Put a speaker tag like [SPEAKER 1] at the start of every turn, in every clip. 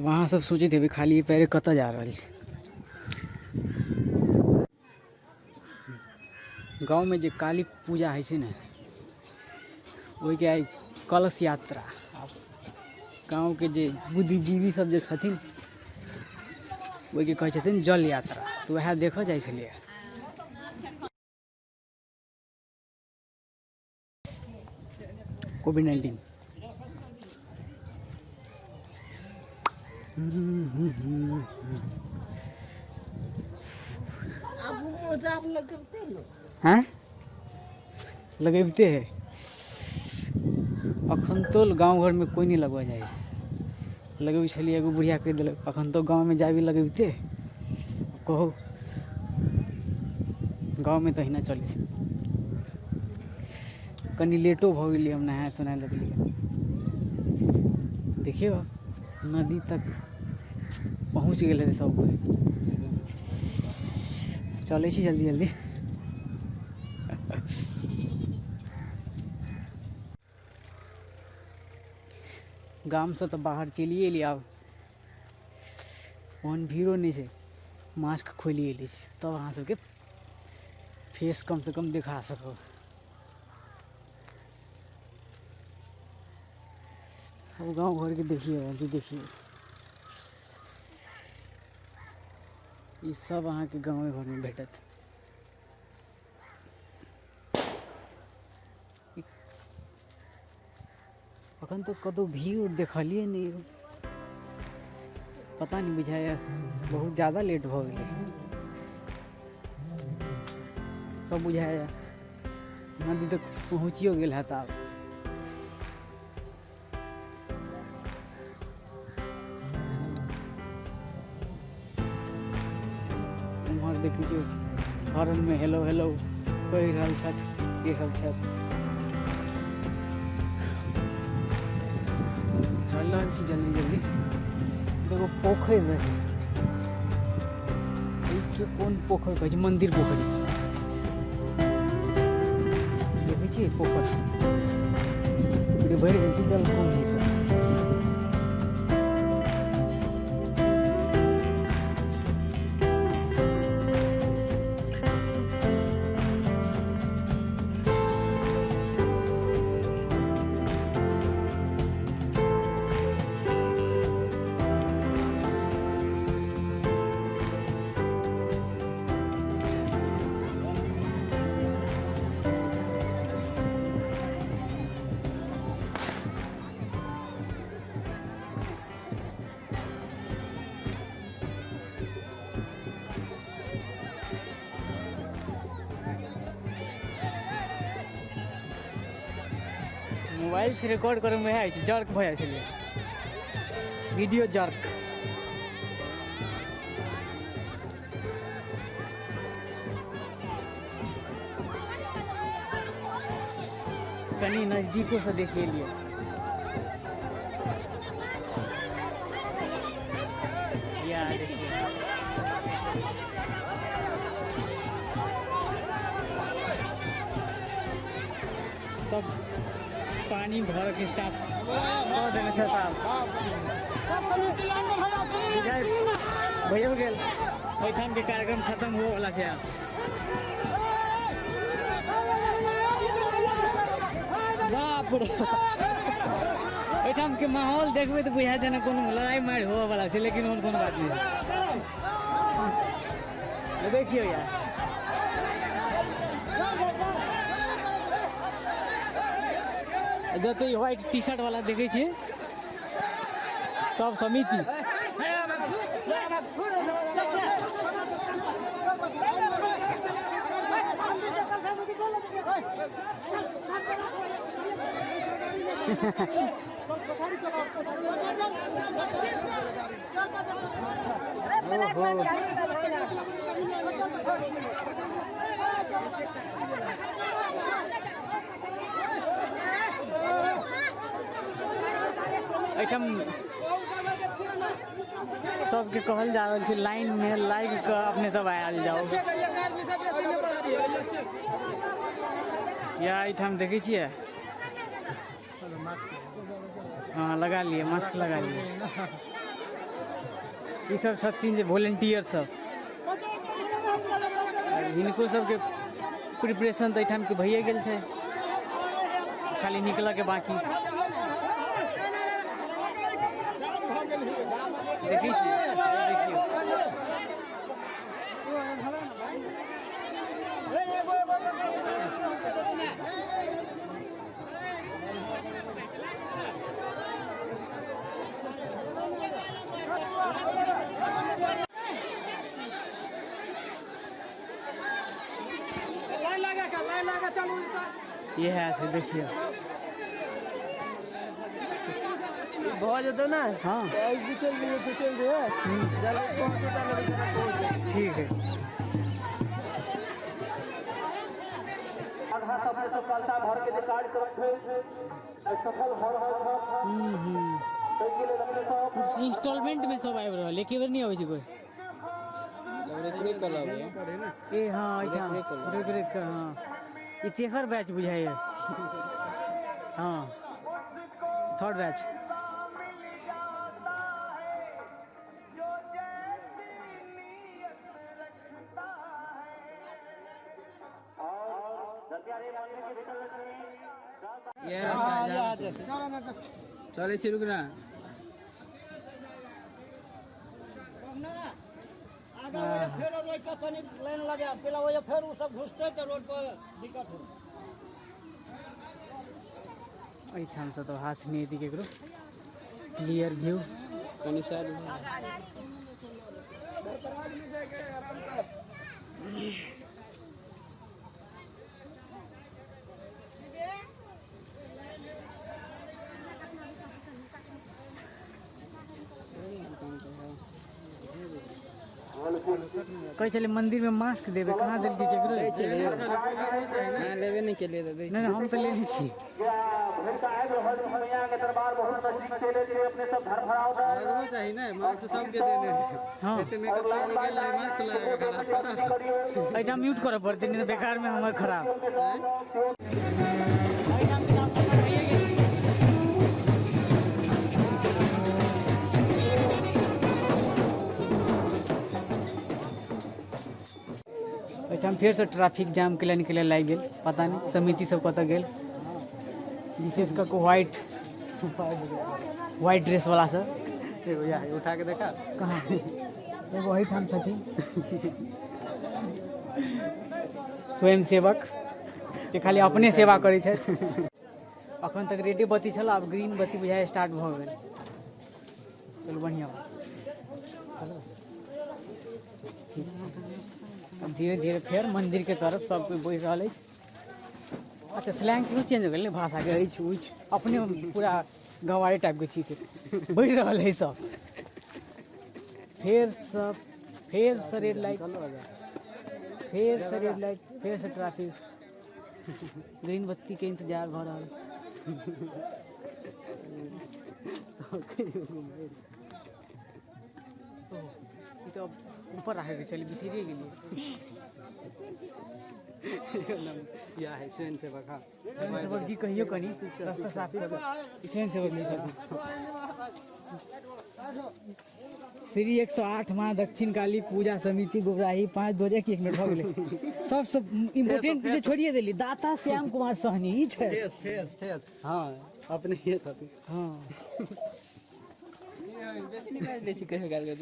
[SPEAKER 1] वहाँ सब सोचे थे खाली पैरे कत जा रहा है। गाँव में जो काली पूजा है ना वही के कलश यात्रा। गाँव के जे बुद्धिजीवी सब जे छथिन वही के कहै छथिन जल यात्रा। तो वह देखो जाए छलिए। कोविड-19 हैं लगेबते है। अखन तो गाँव घर में कोई नहीं लगवा जाए। लगे छलिए एगो बुढ़िया कह दिल अखन तो गाँव में जाबी लगेबते कहो गाँव में तो ही ना चली से कनी लेटो भ गई। हम नहाए तो नहीं लगलिए। देखिए नदी तक पहुँच गए सब कोई। चले जल्दी जल्दी। गाम से तो बाहर चलिए लिए। अब वहाँ भीड़ो नहीं है। मास्क खोलिए ली तब तो अहाँ सबके फेस कम से कम दिखा सको। अब गांव घर के देखिए जी देखिए ये सब अहाँ के गाँव घर में भेटत। अखन तो कदो भीड़ देखलिए नहीं। पता नहीं बुझाया बहुत ज़्यादा लेट हो गए। सब बुझाया नदी तक पहुँचियो गए है। तब उम्हर देखिए हॉर्न में हेलो हेलो कह रहा छथि। ये सब छथि। चल रहा छी जल्दी जल्दी। देखो पोखर रहे कौन पोखर कह मंदिर पोखरी देखिए पोखर भर गए जल कौन है सर। मोबाइल से रिकॉर्ड करे में जर्क भऽ जाइ वीडियो जर्क। कहीं नजदीकों से देखिए लिए सब पानी भर के स्टाफ कह देने भैया गेल ओठाम के कार्यक्रम खत्म हो वाला है। बाप रे ओठाम के माहौल देखबे तो बुझा देना कोनो लड़ाई मार हो वाला है। लेकिन उन कोनो बात नहीं है। देखियो यार जत व्हाइट टी शर्ट वाला देखे छे सब समिति सबके कहल जा रहा है लाइन में लाइक कर अपने सब आयल जाओ। या आइटम देखे छिए हाँ लगा लिए मास्क लगा लिए। ये सब छथिन जे वॉलंटियर सब हिनको सबके प्रिपरेशन तो एठाम के भइए गेल छै, खाली निकल के बाकी देखी देखियो। ये है से देखिए
[SPEAKER 2] बहुत ज्यादा ना।
[SPEAKER 1] हाँ
[SPEAKER 2] चल दिए तो चल दिए
[SPEAKER 1] ठीक है। इंस्टॉलमेंट में सब आबि रहल एके बेर नहीं आबै छै कोई। ए हाँ एठाम ब्रेक हाँ ई तेसर बैच बुझाइए। हाँ थर्ड बैच।
[SPEAKER 2] चले से रुकना
[SPEAKER 3] लाइन लगा पहला वजह फिर वो सब घुसते तो रोड पर दिक्कत हो।
[SPEAKER 1] एठाम से तो हाथ नहीं दी केकरो क्लियर व्यू
[SPEAKER 2] कनी साइड
[SPEAKER 1] कहे चले मंदिर में मास्क देवे कहाँ दिल के केकरो
[SPEAKER 2] हां लेवे नहीं के लिए दे
[SPEAKER 1] नहीं हम तो लेने छी।
[SPEAKER 2] चाहिए ना मार्क्स सबके देने
[SPEAKER 1] हाँ
[SPEAKER 2] एते मेकअप लग गेल मार्क्स लगा
[SPEAKER 1] एठाम म्यूट करे पड़ते नहीं तो बेकार में हमर खराब। एठाम फिर से ट्रैफिक जाम के लिए निकले लाग गेल, पता नहीं समिति सब कत गेल, विशेष कर व्हाइट ड्रेस वाला सब
[SPEAKER 2] उठा के देखा
[SPEAKER 1] कहाँ एगो एठाम छथिन स्वयं सेवक जे खाली अपने सेवा करै छथि। अखन तक रेडे बत्ती छल, आब ग्रीन बत्ती बुझाए स्टार्ट भऽ गेल। चलू बढ़िया धीरे धीरे फिर मंदिर के तरफ सब कोई बढ़ि रहा है। अच्छा स्लैंग क्यों चेंज हो गई भाषा के अछि उछ अपने पूरा गंवारी टाइप के चीज बढ़ि रहा है सब। फिर से रेड लाइट, फिर से रेड लाइट, फिर से ट्रैफिक, ग्रीन बत्ती के इंतजार भ रहा है। तो ऊपर रखे चलिए बिसरिए गेलिए
[SPEAKER 2] या है स्वयं सेवक। हां
[SPEAKER 1] स्वयं सेवक जी कहियो कनी रास्ता साफ स्वयं सेवक जी सब श्री 108 माँ दक्षिण काली पूजा समिति गुबराही 5-2-1 मिनट हो गेले। सब इम्पोर्टेंट जे छोड़िए देली दाता श्याम कुमार सहनी ई छै
[SPEAKER 2] फेस हां अपने ये छथि।
[SPEAKER 1] हां
[SPEAKER 2] बेसी निकाल बेसी कहे गाल के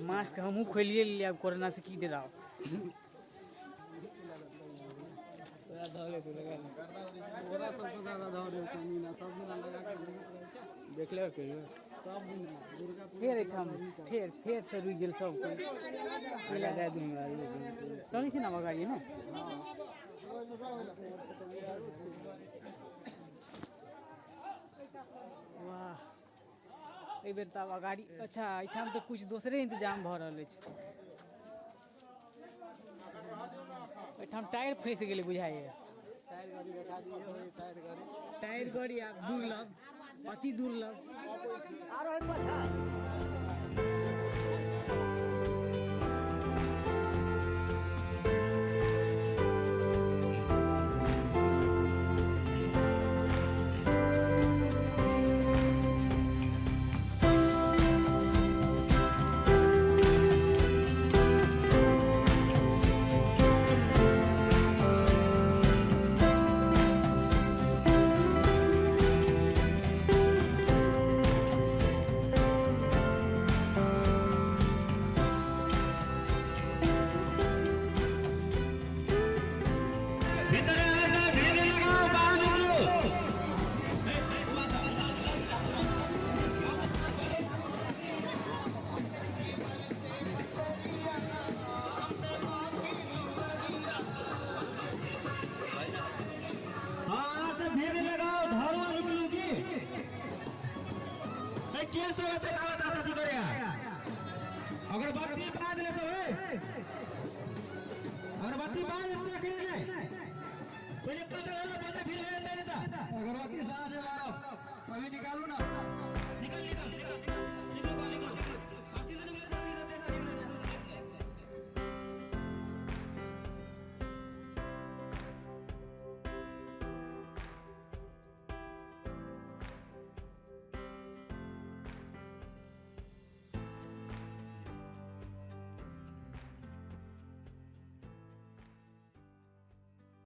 [SPEAKER 1] मास्क हमहूँ खोलिए लिया अब कोरोना से की डराओ।
[SPEAKER 2] देख ले
[SPEAKER 1] फिर एठाम फिर से रुक गेल सब कोई चलै छै ना गाड़ी ना। वाह एहि बेर तऽ गाड़ी अच्छा एठाम तऽ कुछ दोसरे इंतजाम भऽ रहल अछि। एठाम टायर फँसि गेलै बुझाइए। टायर गाड़ी आब दुर्लभ, अति दुर्लभ।
[SPEAKER 4] ये क्या सोते कावत आता तू करिया अगरबत्ती बांध ले तो अगरबत्ती बांध इतना करे नहीं पहले पता लगा पता फिर है नहीं था अगरबत्ती साथ से मारो अभी निकालो ना निकल निकल निकल निकल निकल